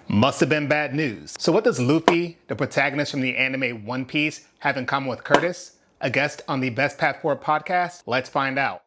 Must have been bad news. So what does Luffy, the protagonist from the anime One Piece, have in common with Curtis, a guest on the Best Path Forward podcast? Let's find out.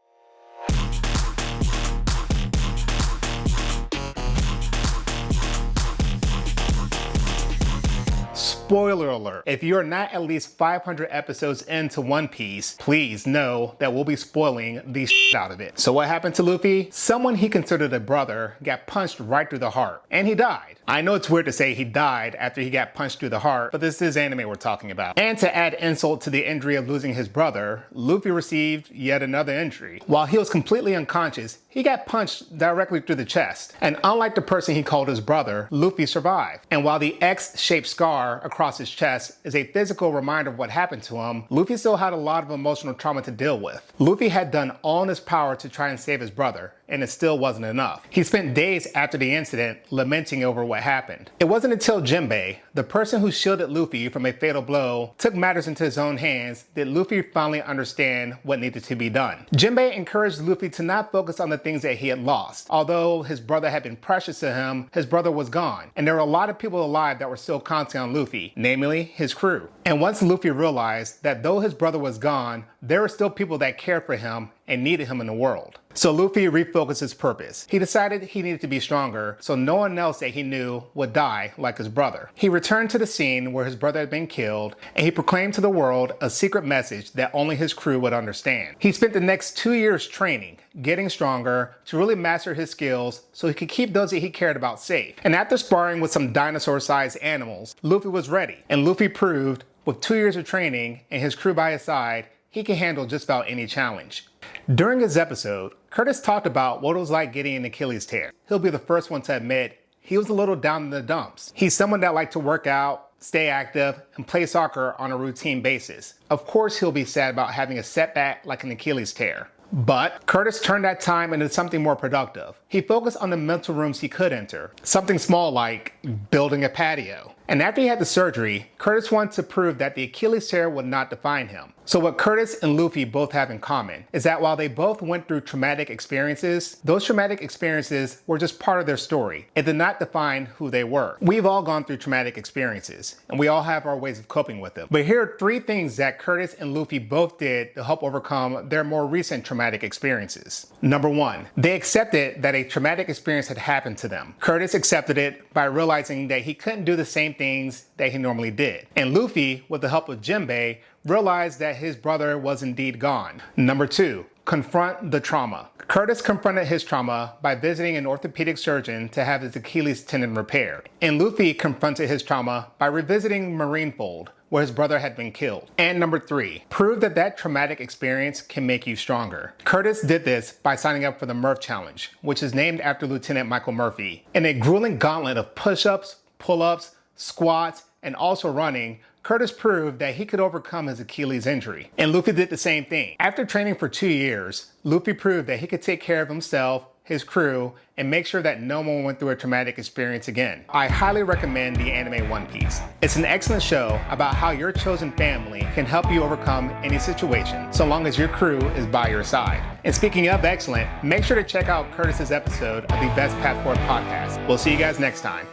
Spoiler alert, if you are not at least 500 episodes into One Piece, please know that we'll be spoiling the shit out of it. So what happened to Luffy? Someone he considered a brother got punched right through the heart, and he died. I know it's weird to say he died after he got punched through the heart, but this is anime we're talking about. And to add insult to the injury of losing his brother, Luffy received yet another injury. While he was completely unconscious, he got punched directly through the chest. And unlike the person he called his brother, Luffy survived. And while the X-shaped scar across his chest is a physical reminder of what happened to him, Luffy still had a lot of emotional trauma to deal with. Luffy had done all in his power to try and save his brother, and it still wasn't enough. He spent days after the incident lamenting over what happened. It wasn't until Jinbei, the person who shielded Luffy from a fatal blow, took matters into his own hands that Luffy finally understand what needed to be done. Jinbei encouraged Luffy to not focus on the things that he had lost. Although his brother had been precious to him, his brother was gone, and there were a lot of people alive that were still counting on Luffy, namely his crew. And once Luffy realized that though his brother was gone, there were still people that cared for him and needed him in the world. So Luffy refocused his purpose. He decided he needed to be stronger so no one else that he knew would die like his brother. He returned to the scene where his brother had been killed, and he proclaimed to the world a secret message that only his crew would understand. He spent the next 2 years training, getting stronger to really master his skills so he could keep those that he cared about safe. And after sparring with some dinosaur-sized animals, Luffy was ready. And Luffy proved, with 2 years of training and his crew by his side, he can handle just about any challenge. During his episode, Curtis talked about what it was like getting an Achilles tear. He'll be the first one to admit he was a little down in the dumps. He's someone that liked to work out, stay active, and play soccer on a routine basis. Of course, he'll be sad about having a setback like an Achilles tear. But Curtis turned that time into something more productive. He focused on the mental rooms he could enter, something small like building a patio. And after he had the surgery, Curtis wanted to prove that the Achilles tear would not define him. So what Curtis and Luffy both have in common is that while they both went through traumatic experiences, those traumatic experiences were just part of their story. It did not define who they were. We've all gone through traumatic experiences, and we all have our ways of coping with them. But here are 3 things that Curtis and Luffy both did to help overcome their more recent traumatic experiences. Number 1, they accepted that a traumatic experience had happened to them. Curtis accepted it by realizing that he couldn't do the same things that he normally did. And Luffy, with the help of Jinbei, realized that his brother was indeed gone. Number 2, confront the trauma. Curtis confronted his trauma by visiting an orthopedic surgeon to have his Achilles tendon repaired. And Luffy confronted his trauma by revisiting Marineford, where his brother had been killed. And number 3, prove that that traumatic experience can make you stronger. Curtis did this by signing up for the Murph Challenge, which is named after Lieutenant Michael Murphy. In a grueling gauntlet of push-ups, pull-ups, squats, and also running, Curtis proved that he could overcome his Achilles injury. And Luffy did the same thing. After training for 2 years, Luffy proved that he could take care of himself, his crew, and make sure that no one went through a traumatic experience again. I highly recommend the anime One Piece. It's an excellent show about how your chosen family can help you overcome any situation, so long as your crew is by your side. And speaking of excellent, make sure to check out Curtis's episode of the Best Path Forward podcast. We'll see you guys next time.